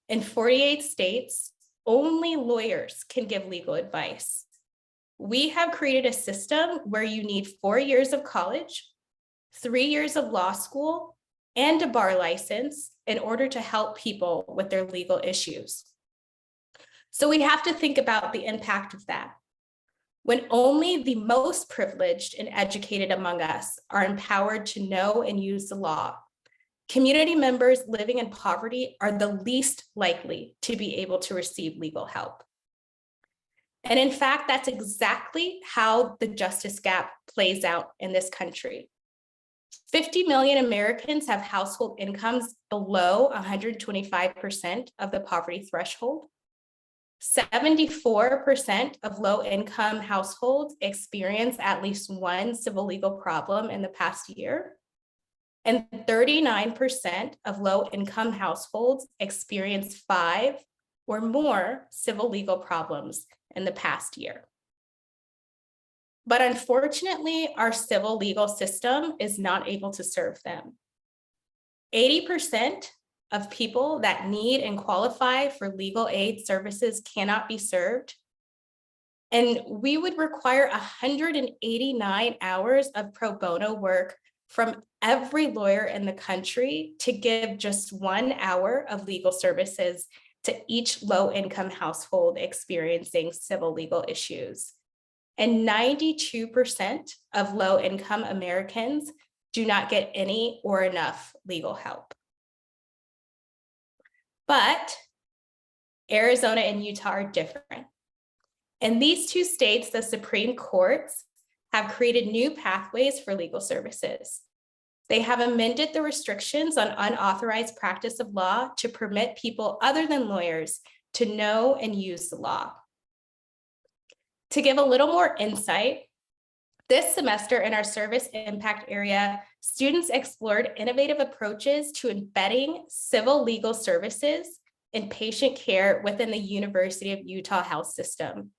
in 48 states, only lawyers can give legal advice. We have created a system where you need 4 years of college, 3 years of law school, and a bar license in order to help people with their legal issues. So we have to think about the impact of that. When only the most privileged and educated among us are empowered to know and use the law, community members living in poverty are the least likely to be able to receive legal help. And in fact, that's exactly how the justice gap plays out in this country. 50 million Americans have household incomes below 125% of the poverty threshold. 74% of low-income households experience at least one civil legal problem in the past year. And 39% of low-income households experience 5 or more civil legal problems in the past year. But unfortunately, our civil legal system is not able to serve them. 80% of people that need and qualify for legal aid services cannot be served. And we would require 189 hours of pro bono work from every lawyer in the country to give just 1 hour of legal services to each low-income household experiencing civil legal issues. And 92% of low-income Americans do not get any or enough legal help. But Arizona and Utah are different. In these two states, the Supreme Courts have created new pathways for legal services. They have amended the restrictions on unauthorized practice of law to permit people other than lawyers to know and use the law. To give a little more insight, this semester in our service impact area, students explored innovative approaches to embedding civil legal services in patient care within the University of Utah health system.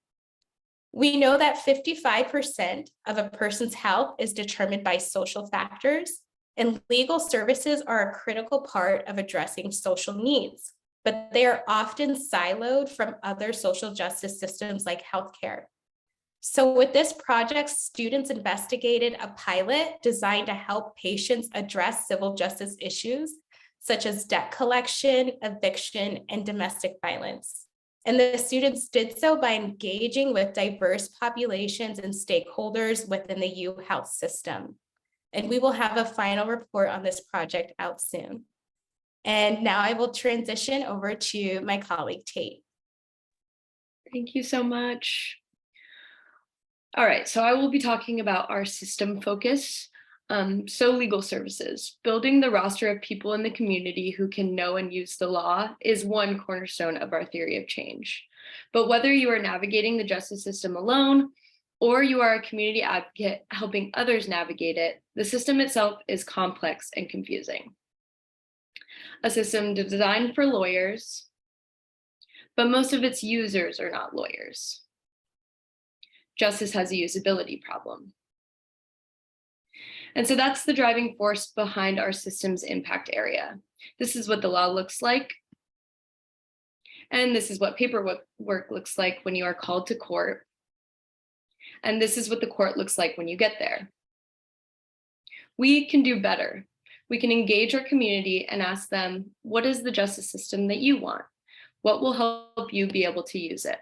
We know that 55% of a person's health is determined by social factors, and legal services are a critical part of addressing social needs, but they are often siloed from other social justice systems like healthcare. So with this project, students investigated a pilot designed to help patients address civil justice issues, such as debt collection, eviction, and domestic violence. And the students did so by engaging with diverse populations and stakeholders within the U Health system. And we will have a final report on this project out soon. And now I will transition over to my colleague, Tate. Thank you so much. All right, so I will be talking about our system focus. So legal services, building the roster of people in the community who can know and use the law is one cornerstone of our theory of change. But whether you are navigating the justice system alone, or you are a community advocate helping others navigate it, the system itself is complex and confusing. A system designed for lawyers, but most of its users are not lawyers. Justice has a usability problem. And so that's the driving force behind our system's impact area. This is what the law looks like. And this is what paperwork looks like when you are called to court. And this is what the court looks like when you get there. We can do better. We can engage our community and ask them, what is the justice system that you want? What will help you be able to use it?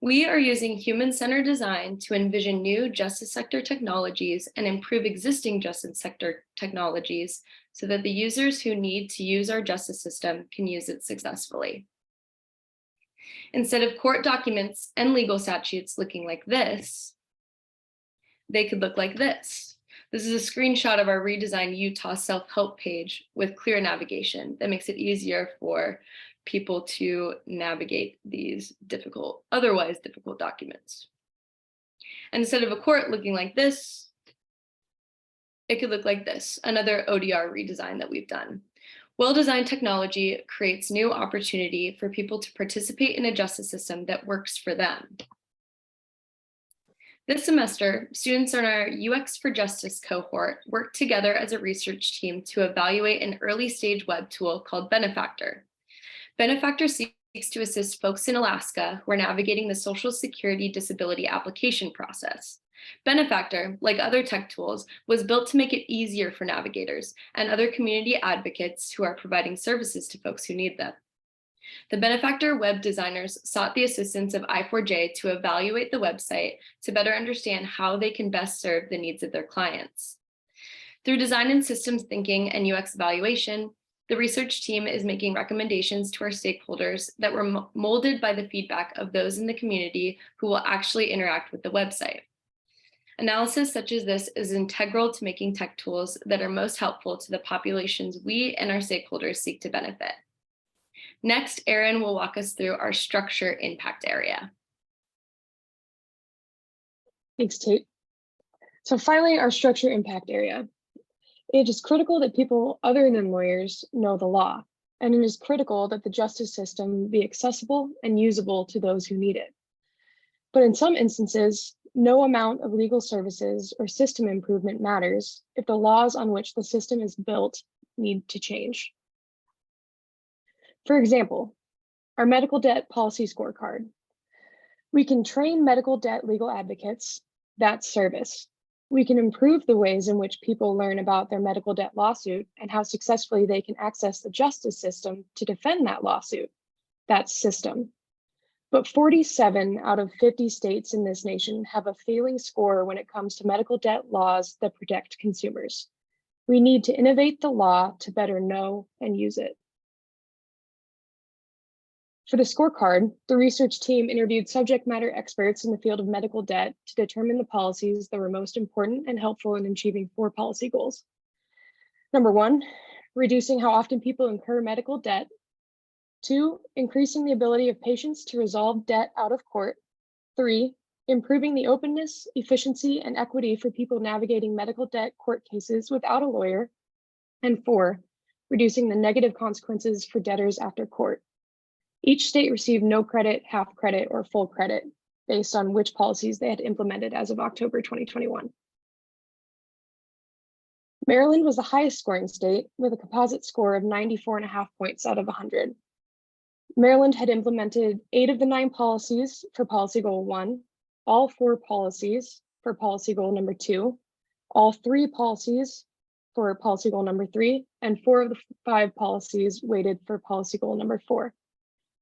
We are using human-centered design to envision new justice sector technologies and improve existing justice sector technologies so that the users who need to use our justice system can use it successfully. Instead of court documents and legal statutes looking like this, they could look like this. This is a screenshot of our redesigned Utah self-help page with clear navigation that makes it easier for people to navigate these otherwise difficult documents. And instead of a court looking like this, it could look like this, another ODR redesign that we've done. Well-designed technology creates new opportunity for people to participate in a justice system that works for them. This semester, students in our UX for Justice cohort worked together as a research team to evaluate an early stage web tool called Benefactor. Benefactor seeks seeks to assist folks in Alaska who are navigating the Social Security disability application process. Benefactor, like other tech tools, was built to make it easier for navigators and other community advocates who are providing services to folks who need them. The Benefactor web designers sought the assistance of I4J to evaluate the website to better understand how they can best serve the needs of their clients. Through design and systems thinking and UX evaluation, the research team is making recommendations to our stakeholders that were molded by the feedback of those in the community who will actually interact with the website. Analysis such as this is integral to making tech tools that are most helpful to the populations we and our stakeholders seek to benefit. Next, Erin will walk us through our structure impact area. Thanks, Tate. So finally, our structure impact area. It is critical that people other than lawyers know the law, and it is critical that the justice system be accessible and usable to those who need it. But in some instances, no amount of legal services or system improvement matters if the laws on which the system is built need to change. For example, our medical debt policy scorecard. We can train medical debt legal advocates, that's service. We can improve the ways in which people learn about their medical debt lawsuit and how successfully they can access the justice system to defend that lawsuit, that's system. But 47 out of 50 states in this nation have a failing score when it comes to medical debt laws that protect consumers. We need to innovate the law to better know and use it. For the scorecard, the research team interviewed subject matter experts in the field of medical debt to determine the policies that were most important and helpful in achieving 4 policy goals. Number 1, reducing how often people incur medical debt. 2, increasing the ability of patients to resolve debt out of court. 3, improving the openness, efficiency, and equity for people navigating medical debt court cases without a lawyer. And 4, reducing the negative consequences for debtors after court. Each state received no credit, half credit, or full credit based on which policies they had implemented as of October 2021. Maryland was the highest scoring state with a composite score of 94.5 points out of 100. Maryland had implemented 8 of the 9 policies for policy goal 1, all 4 policies for policy goal number 2, all 3 policies for policy goal number 3, and 4 of the 5 policies weighted for policy goal number 4.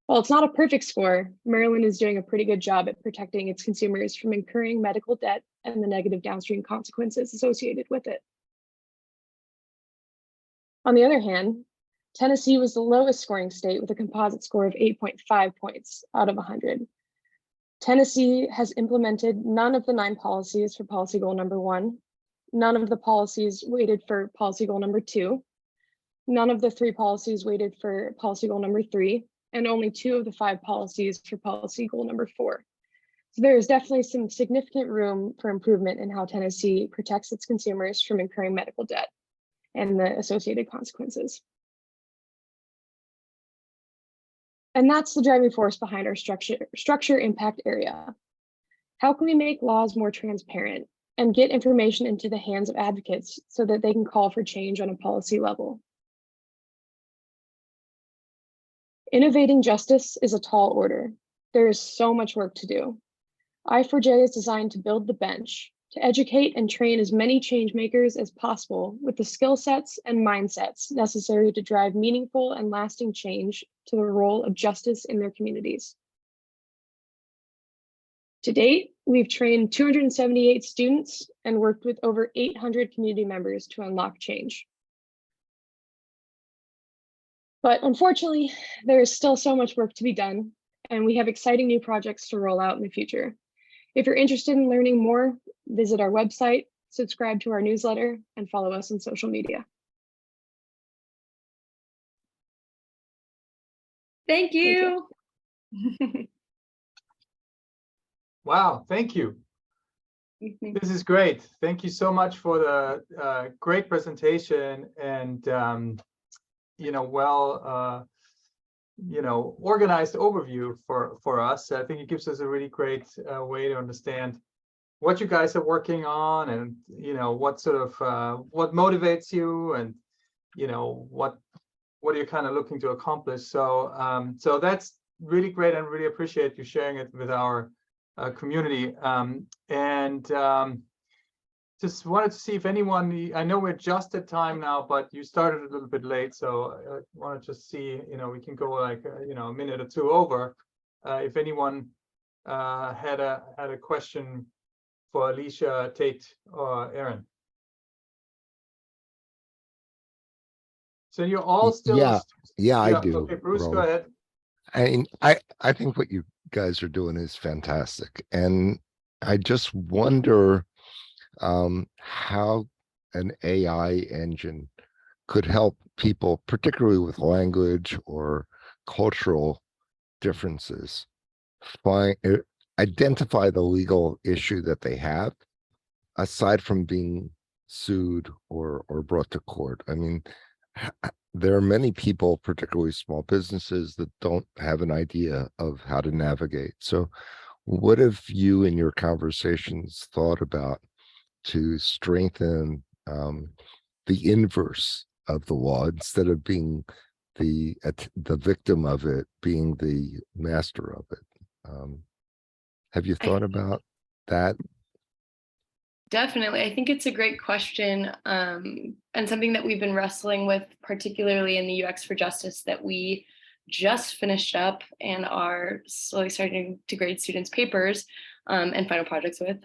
While it's not a perfect score, Maryland is doing a pretty good job at protecting its consumers from incurring medical debt and the negative downstream consequences associated with it. On the other hand, Tennessee was the lowest scoring state with a composite score of 8.5 points out of 100. Tennessee has implemented none of the 9 policies for policy goal number 1, none of the policies weighted for policy goal number 2, none of the 3 policies weighted for policy goal number 3, and only 2 of the 5 policies for policy goal number 4. So there is definitely some significant room for improvement in how Tennessee protects its consumers from incurring medical debt and the associated consequences. And that's the driving force behind our structure impact area. How can we make laws more transparent and get information into the hands of advocates so that they can call for change on a policy level? Innovating justice is a tall order. There is so much work to do. I4J is designed to build the bench, to educate and train as many change makers as possible with the skill sets and mindsets necessary to drive meaningful and lasting change to the role of justice in their communities. To date, we've trained 278 students and worked with over 800 community members to unlock change. But unfortunately, there is still so much work to be done, and we have exciting new projects to roll out in the future. If you're interested in learning more, visit our website, subscribe to our newsletter, and follow us on social media. Thank you. Wow, thank you. This is great. Thank you so much for the great presentation and organized overview for us. I think it gives us a really great way to understand what you guys are working on, and what sort of what motivates you, and what you're kind of looking to accomplish. So so that's really great and really appreciate you sharing it with our community. Just wanted to see if anyone, I know we're just at time now, but you started a little bit late, so I want to just see, we can go like, a minute or two over. If anyone had a question for Alicia, Tate, or Aaron. So you're all still. Yeah, I do. Okay, Bruce, Roland. go ahead. I mean, I think what you guys are doing is fantastic. And I just wonder how an AI engine could help people, particularly with language or cultural differences, identify the legal issue that they have, aside from being sued or brought to court. I mean, there are many people, particularly small businesses, that don't have an idea of how to navigate. So what have you in your conversations thought about to strengthen the inverse of the law, instead of being the victim of it, being the master of it? Have you thought about that? Definitely. I think it's a great question, and something that we've been wrestling with, particularly in the UX for Justice, that we just finished up and are slowly starting to grade students' papers and final projects with.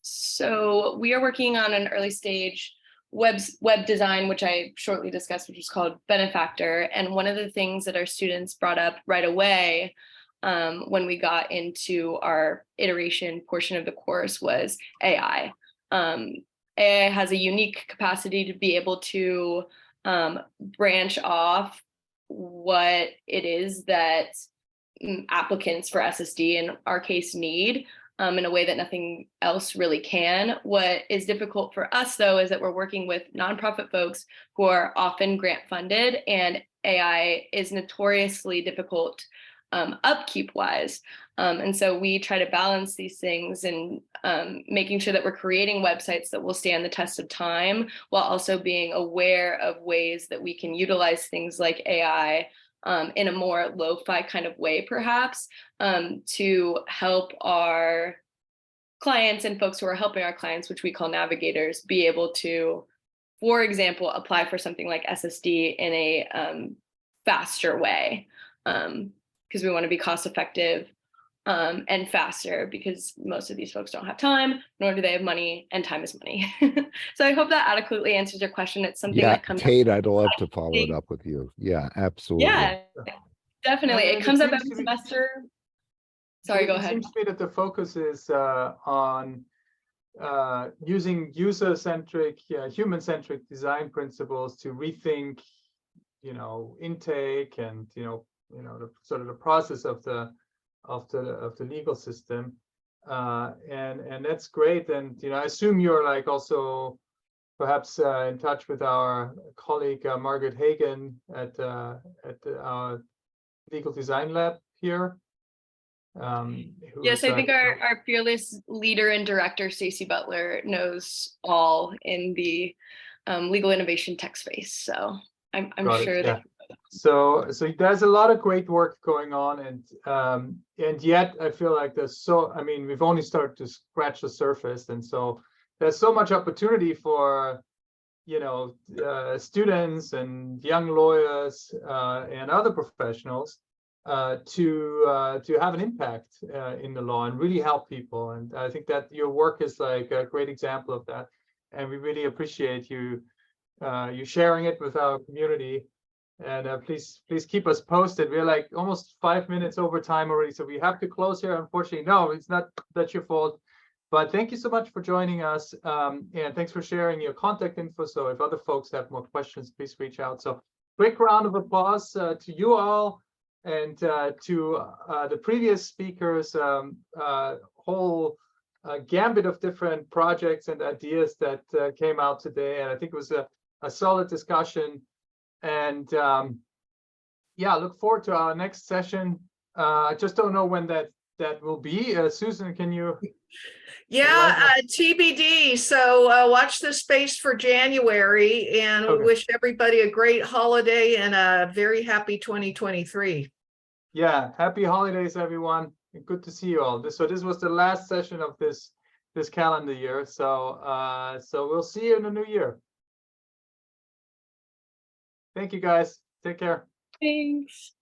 So we are working on an early stage web design, which I shortly discussed, which is called Benefactor. And one of the things that our students brought up right away when we got into our iteration portion of the course was AI. AI has a unique capacity to be able to branch off what it is that applicants for SSD in our case need in a way that nothing else really can. What is difficult for us, though, is that we're working with nonprofit folks who are often grant funded, and AI is notoriously difficult upkeep wise. And so we try to balance these things and making sure that we're creating websites that will stand the test of time, while also being aware of ways that we can utilize things like AI in a more lo-fi kind of way, perhaps, to help our clients and folks who are helping our clients, which we call navigators, be able to, for example, apply for something like SSD in a faster way. Because we want to be cost effective and faster, because most of these folks don't have time, nor do they have money, and time is money. So I hope that adequately answers your question. It's something that comes Tate, I'd love to follow it up with you. Yeah, absolutely. Yeah, definitely. It comes up every semester. Sorry, go ahead. It seems to me that the focus is on using user-centric, human-centric design principles to rethink, intake and the sort of the process of the legal system, and that's great. And I assume you're like also perhaps in touch with our colleague Margaret Hagen at our legal design lab here. Yes, I think our fearless leader and director, Stacey Butler, knows all in the legal innovation tech space. So I'm sure that. So there's a lot of great work going on, and yet I feel like we've only started to scratch the surface, and so there's so much opportunity for students and young lawyers and other professionals to have an impact in the law and really help people. And I think that your work is like a great example of that, and we really appreciate you sharing it with our community. And please keep us posted. We're like almost 5 minutes over time already, so we have to close here, unfortunately. No, it's not, that's your fault. But thank you so much for joining us, and thanks for sharing your contact info. So if other folks have more questions, please reach out. So quick round of applause to you all, and to the previous speakers, whole gambit of different projects and ideas that came out today. And I think it was a solid discussion. And look forward to our next session. I just don't know when that will be. Susan, can you? Yeah, TBD. So watch this space for January, and we wish everybody a great holiday and a very happy 2023. Yeah, happy holidays, everyone. Good to see you all. This was the last session of this calendar year. So we'll see you in the new year. Thank you, guys. Take care. Thanks.